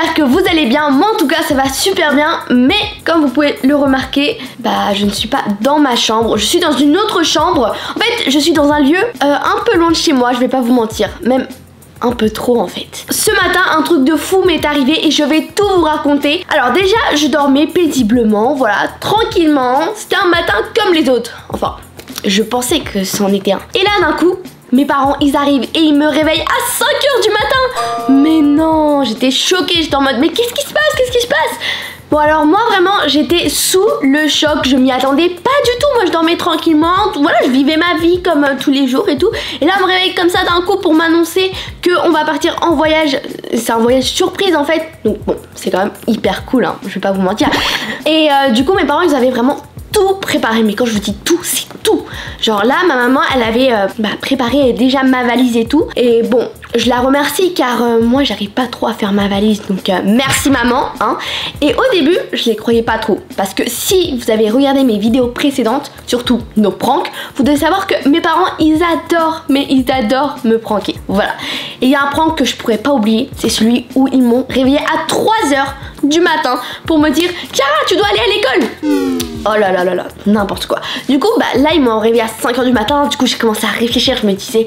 j'espère que vous allez bien. Moi en tout cas ça va super bien. Mais comme vous pouvez le remarquer, bah je ne suis pas dans ma chambre. Je suis dans une autre chambre. En fait je suis dans un lieu un peu loin de chez moi, je vais pas vous mentir. Même un peu trop en fait. Ce matin un truc de fou m'est arrivé et je vais tout vous raconter. Alors déjà je dormais paisiblement, voilà, tranquillement. C'était un matin comme les autres. Enfin, je pensais que c'en était un. Et là d'un coup, mes parents ils arrivent et ils me réveillent à 5 h du matin. Mais non, j'étais choquée, j'étais en mode mais qu'est-ce qui se passe? Qu'est-ce qui se passe? Bon alors moi vraiment j'étais sous le choc, je m'y attendais pas du tout, moi je dormais tranquillement, voilà je vivais ma vie comme tous les jours et tout. Et là on me réveille comme ça d'un coup pour m'annoncer qu'on va partir en voyage, c'est un voyage surprise en fait. Donc bon c'est quand même hyper cool hein, je vais pas vous mentir. Et du coup mes parents ils avaient vraiment tout préparé, mais quand je vous dis tout, c'est tout. Genre là ma maman elle avait préparé déjà ma valise et tout. Et bon je la remercie car moi j'arrive pas trop à faire ma valise, donc merci maman hein. Et au début je les croyais pas trop, parce que si vous avez regardé mes vidéos précédentes, surtout nos pranks, vous devez savoir que mes parents ils adorent, mais ils adorent me pranker, voilà. Et il y a un prank que je pourrais pas oublier, c'est celui où ils m'ont réveillé à 3 h du matin pour me dire Chiara tu dois aller à l'école. Oh là là là là, n'importe quoi. Du coup bah là ils m'ont réveillé à 5 h du matin. Du coup j'ai commencé à réfléchir, je me disais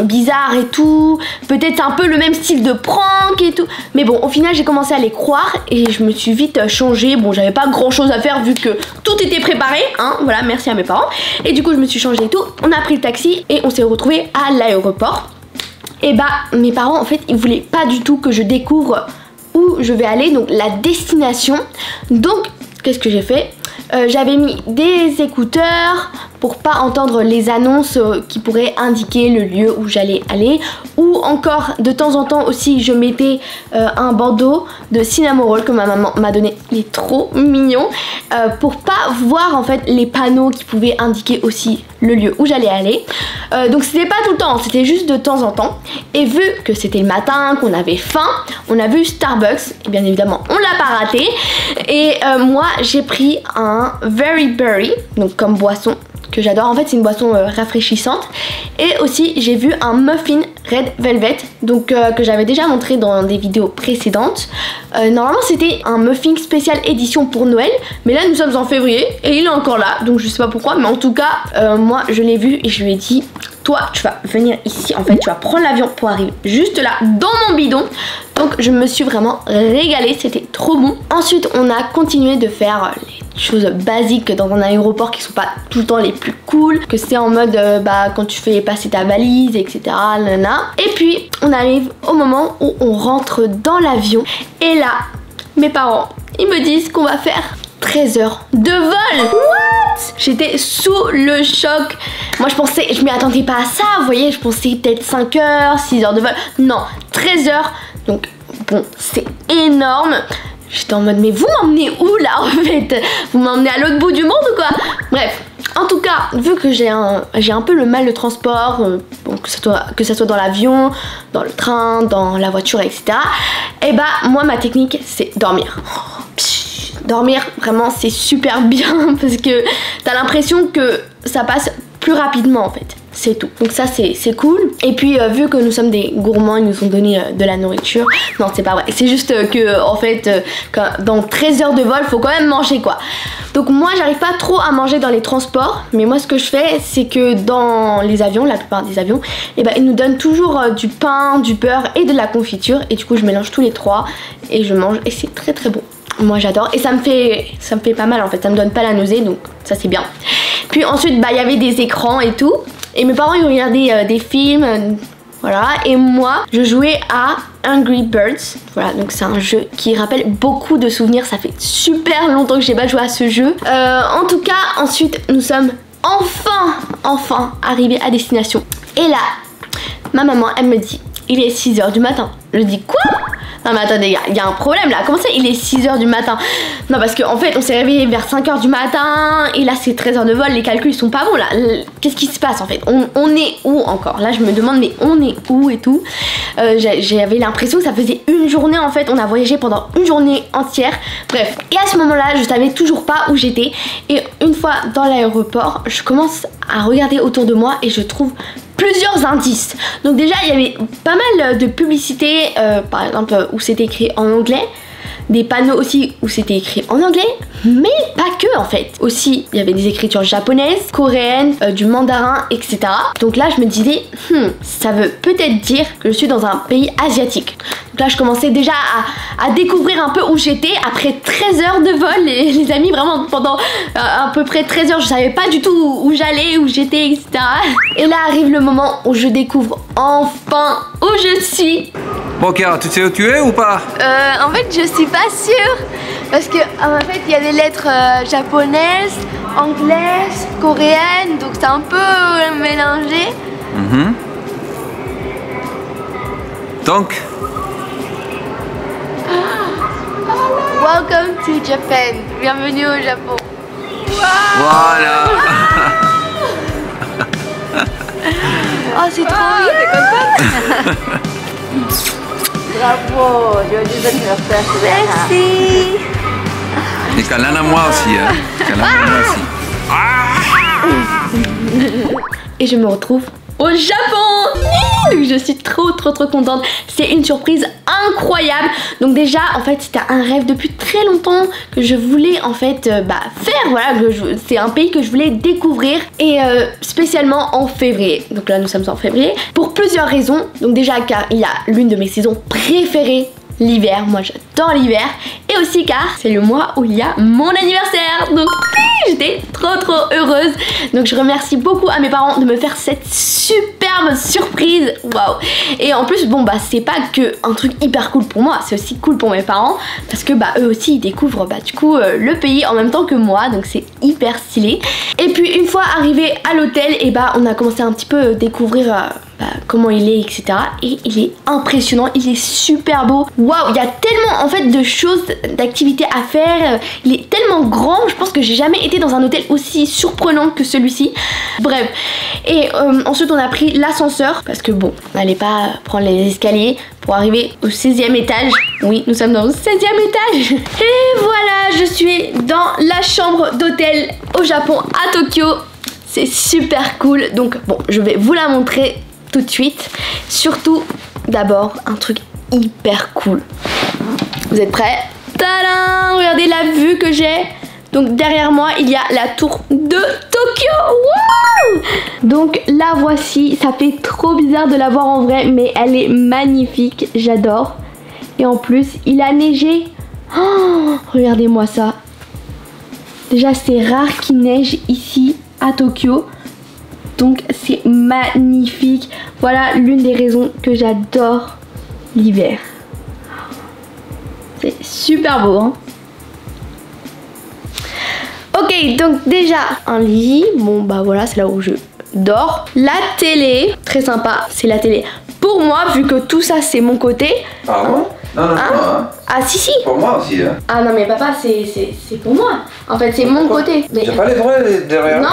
bizarre et tout, peut-être un peu le même style de prank et tout. Mais bon au final j'ai commencé à les croire et je me suis vite changée. Bon j'avais pas grand chose à faire vu que tout était préparé hein, voilà, merci à mes parents. Et du coup je me suis changée et tout, on a pris le taxi et on s'est retrouvés à l'aéroport. Et bah mes parents en fait ils voulaient pas du tout que je découvre où je vais aller, donc la destination. Donc qu'est-ce que j'ai fait? J'avais mis des écouteurs pour pas entendre les annonces qui pourraient indiquer le lieu où j'allais aller, ou encore de temps en temps aussi je mettais un bandeau de cinnamon roll que ma maman m'a donné, il est trop mignon, pour pas voir en fait les panneaux qui pouvaient indiquer aussi le lieu où j'allais aller. Donc c'était pas tout le temps, c'était juste de temps en temps. Et vu que c'était le matin, qu'on avait faim, on a vu Starbucks et bien évidemment on l'a pas raté. Et moi j'ai pris un Very Berry, donc comme boisson que j'adore, en fait c'est une boisson rafraîchissante. Et aussi j'ai vu un muffin Red Velvet, donc que j'avais déjà montré dans des vidéos précédentes. Normalement c'était un muffin spécial édition pour Noël, mais là nous sommes en février et il est encore là, donc je sais pas pourquoi, mais en tout cas moi je l'ai vu et je lui ai dit toi tu vas venir ici, en fait tu vas prendre l'avion pour arriver juste là dans mon bidon. Donc je me suis vraiment régalée, c'était trop bon. Ensuite on a continué de faire les choses basiques dans un aéroport qui sont pas tout le temps les plus cool, que c'est en mode quand tu fais passer ta valise etc. Nana. Et puis on arrive au moment où on rentre dans l'avion et là mes parents ils me disent qu'on va faire 13 heures de vol. What? J'étais sous le choc. Moi je m'y attendais pas à ça, vous voyez, je pensais peut-être 5 heures, 6 heures de vol. Non, 13 heures. Donc bon, c'est énorme. J'étais en mode mais vous m'emmenez où là en fait? Vous m'emmenez à l'autre bout du monde ou quoi? Bref, en tout cas, vu que j'ai un peu le mal de transport, bon, que ça soit dans l'avion, dans le train, dans la voiture, etc. Et bah moi ma technique c'est dormir. Dormir vraiment c'est super bien parce que t'as l'impression que ça passe plus rapidement en fait. C'est tout. Donc ça c'est cool. Et puis vu que nous sommes des gourmands, ils nous ont donné de la nourriture. Non c'est pas vrai. C'est juste que en fait dans 13 heures de vol faut quand même manger quoi. Donc moi j'arrive pas trop à manger dans les transports. Mais moi ce que je fais c'est que dans les avions, la plupart des avions, et ils nous donnent toujours du pain, du beurre et de la confiture. Et du coup je mélange tous les trois et je mange et c'est très très bon. Moi j'adore et ça me fait pas mal en fait, ça me donne pas la nausée donc ça c'est bien. Puis ensuite il y avait des écrans et tout et mes parents ils regardaient des films, voilà, et moi je jouais à Angry Birds, voilà, donc c'est un jeu qui rappelle beaucoup de souvenirs, ça fait super longtemps que j'ai pas joué à ce jeu. En tout cas ensuite nous sommes enfin arrivés à destination et là ma maman elle me dit il est 6 h du matin. Je dis quoi? Non mais attendez, il y a un problème là, comment ça il est 6 h du matin? Non parce qu'en fait on s'est réveillé vers 5 h du matin et là c'est 13 heures de vol, les calculs ils sont pas bons là. Qu'est-ce qui se passe en fait? On est où encore? Là je me demande mais on est où et tout. J'avais l'impression que ça faisait une journée en fait, on a voyagé pendant une journée entière. Bref, et à ce moment là je savais toujours pas où j'étais. Et une fois dans l'aéroport, je commence à regarder autour de moi et je trouve plusieurs indices. Donc déjà, il y avait pas mal de publicités, par exemple, où c'était écrit en anglais. Des panneaux aussi où c'était écrit en anglais, mais pas que en fait. Aussi, il y avait des écritures japonaises, coréennes, du mandarin, etc. Donc là, je me disais, ça veut peut-être dire que je suis dans un pays asiatique. Donc là, je commençais déjà à découvrir un peu où j'étais après 13 heures de vol, les amis, vraiment pendant à peu près 13 heures, je savais pas du tout où j'allais, où j'étais, etc. Et là arrive le moment où je découvre enfin où je suis. Bon, Chiara, tu sais où tu es ou pas? En fait, je suis pas sûre parce que en fait, il y a des lettres japonaises, anglaises, coréennes, donc c'est un peu mélangé. Donc, Welcome to Japan. Bienvenue au Japon. voilà. Oh, c'est trop bien. T'es contente? Bravo, joyeux anniversaire. Merci. Et câlin à moi aussi, hein. Câlin à moi aussi. Et je me retrouve au Japon. Je suis trop contente. C'est une surprise incroyable. Donc déjà, en fait, c'était un rêve depuis très longtemps que je voulais en fait faire. Voilà, c'est un pays que je voulais découvrir et spécialement en février. Donc là, nous sommes en février pour plusieurs raisons. Donc déjà, car il y a l'une de mes saisons préférées, l'hiver. Moi, j'adore l'hiver. Et aussi car c'est le mois où il y a mon anniversaire. Donc j'étais trop heureuse. Donc je remercie beaucoup à mes parents de me faire cette superbe surprise. Waouh. Et en plus, bon c'est pas que un truc hyper cool pour moi, c'est aussi cool pour mes parents parce que eux aussi ils découvrent du coup le pays en même temps que moi. Donc c'est hyper stylé. Et puis une fois arrivé à l'hôtel, et on a commencé un petit peu découvrir comment il est, etc. Et il est impressionnant, il est super beau. Waouh, il y a tellement en fait de choses, d'activités à faire. Il est tellement grand, je pense que j'ai jamais été dans un hôtel aussi surprenant que celui-ci. Bref. Et ensuite on a pris l'ascenseur parce que on n'allait pas prendre les escaliers pour arriver au 16e étage. Oui, nous sommes dans le 16e étage. Et voilà, je suis dans la chambre d'hôtel au Japon, à Tokyo. C'est super cool. Donc je vais vous la montrer tout de suite. Surtout, d'abord, un truc hyper cool. Vous êtes prêts? Tadam! Regardez la vue que j'ai. Donc derrière moi, il y a la tour de Tokyo. Wow! Donc la voici. Ça fait trop bizarre de la voir en vrai, mais elle est magnifique. J'adore. Et en plus, il a neigé. Oh, regardez-moi ça. Déjà, c'est rare qu'il neige ici à Tokyo. Donc c'est magnifique. Voilà l'une des raisons que j'adore l'hiver. C'est super beau, hein. Ok, donc déjà un lit. Voilà, c'est là où je dors. La télé, très sympa. C'est la télé pour moi, vu que tout ça c'est mon côté. Ah bon? Non. Ah si. Pour moi aussi, hein. Ah non mais papa, c'est pour moi. En fait, c'est mon côté. Mais... T'as pas les droits derrière? Non,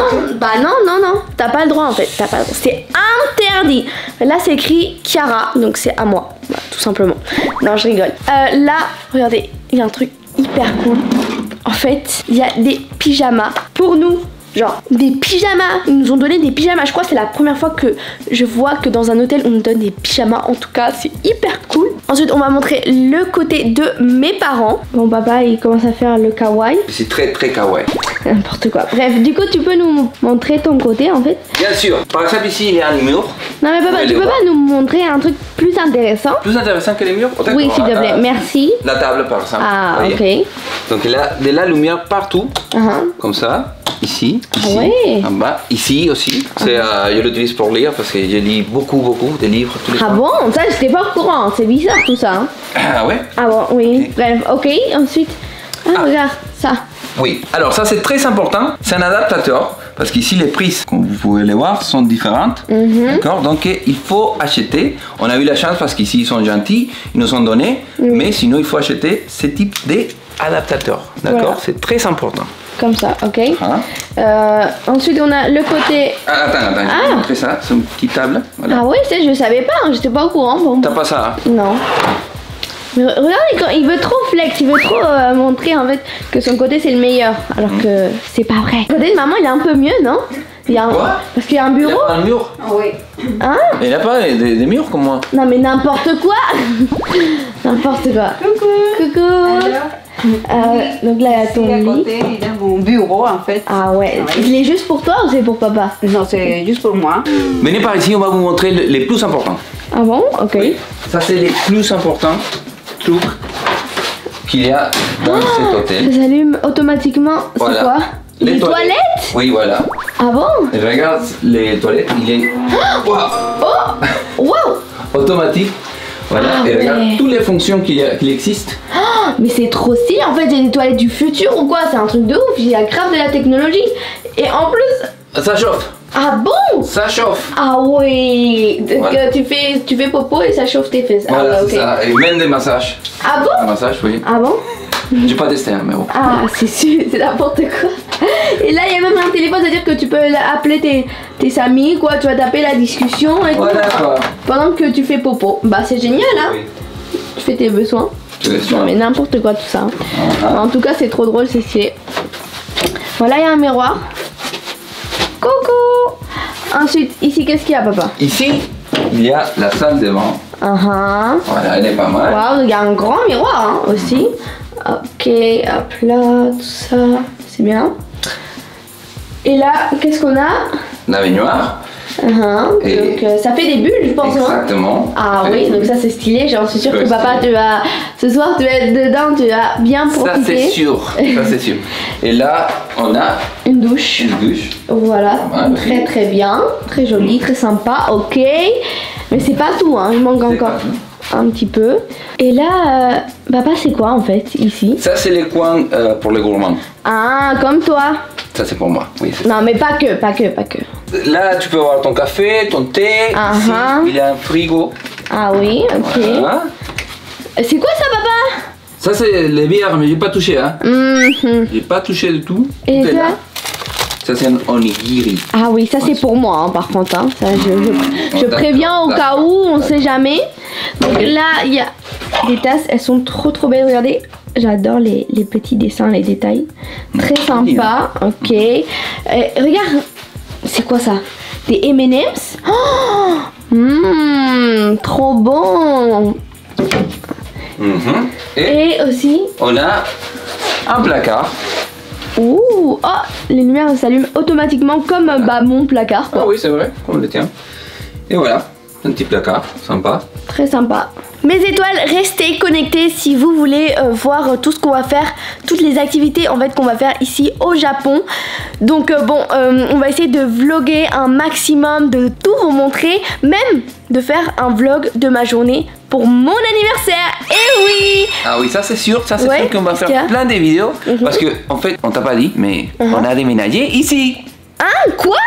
non. T'as pas le droit en fait. T'as pas le droit. C'est interdit. Là, c'est écrit Chiara, donc c'est à moi. Tout simplement. Non, je rigole. Là, regardez, il y a un truc hyper cool. En fait, il y a des pyjamas pour nous. Genre des pyjamas, ils nous ont donné des pyjamas. Je crois que c'est la première fois que je vois que dans un hôtel on nous donne des pyjamas. En tout cas c'est hyper cool. Ensuite on va montrer le côté de mes parents. Mon papa il commence à faire le kawaii. C'est très kawaii. N'importe quoi. Bref, du coup tu peux nous montrer ton côté en fait? Bien sûr. Par exemple ici il y a un mur. Non mais papa, tu peux pas nous montrer un truc plus intéressant? Plus intéressant que les murs? Oui s'il te plaît, merci. La table par exemple. Ah ok. Donc il y a de la lumière partout. Comme ça. Ici, ouais. En bas, ici aussi. Je l'utilise pour lire parce que je lis beaucoup de livres tous les jours. Ah bon? Ça, j'étais pas au courant. C'est bizarre tout ça. Hein. Ah ouais? Ah bon, oui. Okay. Bref, ok. Ensuite, regarde ça. Oui, alors ça c'est très important. C'est un adaptateur parce qu'ici les prises, comme vous pouvez les voir, sont différentes. D'accord? Donc il faut acheter. On a eu la chance parce qu'ici ils sont gentils, ils nous ont donné. Mais sinon il faut acheter ce type d'adaptateur. D'accord? Voilà. C'est très important. Comme ça, ok. Ensuite, on a le côté... Attends, je vais montrer ça. C'est une petite table. Voilà. Ah oui, je savais pas, hein, j'étais pas au courant. Bon. T'as pas ça? Non. Mais regardez, quand il veut trop flex, il veut trop montrer en fait que son côté c'est le meilleur. Alors que c'est pas vrai. Le côté de maman, il est un peu mieux, non? Quoi? Parce qu'il y a un Il n'y bureau. a pas un mur. Oui. Hein? Il n'y a pas des murs comme moi. Non mais n'importe quoi. N'importe quoi. Coucou. Donc là il y a ton Ici à lit. côté, il y a mon bureau en fait. Ah ouais. Il est juste pour toi ou c'est pour papa? Non, c'est juste pour moi. Venez par ici, on va vous montrer les plus importants. Ah bon? Ok. Ça, c'est les plus importants trucs qu'il y a dans cet hôtel. Ça s'allume automatiquement. Voilà. C'est quoi? Les toilettes? Oui, voilà. Ah bon? Et regarde les toilettes, il est Waouh, Oh! Wow! automatique. Voilà, Ah et regarde ouais. toutes les fonctions qu'il existe. Mais c'est trop stylé. En fait, j'ai des toilettes du futur ou quoi? C'est un truc de ouf. Il y a grave de la technologie. Et en plus. Ça chauffe, Ah bon? ça chauffe. Ah oui. Donc, Voilà. tu fais popo et ça chauffe tes fesses. Voilà, ah ouais, c'est ok. ça. Et même des massages. Ah Un bon? massage, oui. Ah bon? J'ai pas testé, hein, mais bon. Ah, c'est sûr, c'est n'importe quoi. Et là, il y a même un téléphone, c'est-à-dire que tu peux appeler tes amis, quoi. Tu vas taper la discussion et tout. Voilà quoi. Pendant que tu fais popo. Bah, c'est génial, hein. Oui. Tu fais tes besoins. Tu laisses Non, faire. mais n'importe quoi, tout ça. Hein. Ah. En tout cas, c'est trop drôle, c'est stylé. Voilà, il y a un miroir. Coucou. Ensuite, ici, qu'est-ce qu'il y a, papa? Ici, il y a la salle de bain. Uh-huh. Voilà, elle est pas mal. Waouh, il y a un grand miroir hein, aussi. Ok, hop là, tout ça, c'est bien. Et là, qu'est-ce qu'on a? La baignoire. Uh-huh. Et- Donc ça fait des bulles, je pense. Hein. Exactement. Ah oui, donc ça c'est stylé. J'en suis sûre que Ouais, papa, stylé. tu vas ce soir, tu vas être dedans, tu vas bien Ça profiter. c'est sûr. Ça c'est sûr. Et là, on a Une douche. une douche. Voilà, Pas mal, très oui. très bien, très joli, très sympa. Ok, mais c'est pas tout, hein. Il manque C'est encore pas un petit peu. Et là, papa, c'est quoi en fait ici? Ça c'est les coins pour les gourmands. Ah, comme toi. Ça c'est pour moi. Oui. c'est Non, mais pas que. ça. Là, tu peux avoir ton café, ton thé. Ah, Ici, ah. il y a un frigo. Ah oui, ok. Voilà. C'est quoi ça, papa? Ça c'est les bières, mais j'ai pas touché. Hein. Mhm. J'ai pas touché du tout. Et Tout est ça? là. Ça c'est un onigiri. Ah oui, ça c'est pour moi, hein, par contre. Hein. Ça, je D'accord, préviens au cas où, on sait jamais. Donc là, il y a des tasses, elles sont trop trop belles. Regardez, j'adore les petits dessins, les détails. Très sympa, ok. Regarde, c'est quoi ça? Des M&M's. Oh, trop bon. Mhm. Et Et aussi, on a un placard. ouh, oh, les lumières s'allument automatiquement comme bah, mon placard, quoi. Ah oui, c'est vrai, comme le tien. Et voilà, un petit placard, sympa. Très sympa. Mes étoiles, restez connectés si vous voulez voir tout ce qu'on va faire, toutes les activités en fait qu'on va faire ici au Japon. Donc on va essayer de vlogger un maximum, de tout vous montrer, même de faire un vlog de ma journée pour mon anniversaire. Et oui! Ah oui, ça c'est sûr, ça c'est Ouais, sûr qu'on va qu'est-ce qu'il y faire a plein de vidéos. Parce que, en fait, on t'a pas dit, mais on a déménagé ici. Hein? Quoi?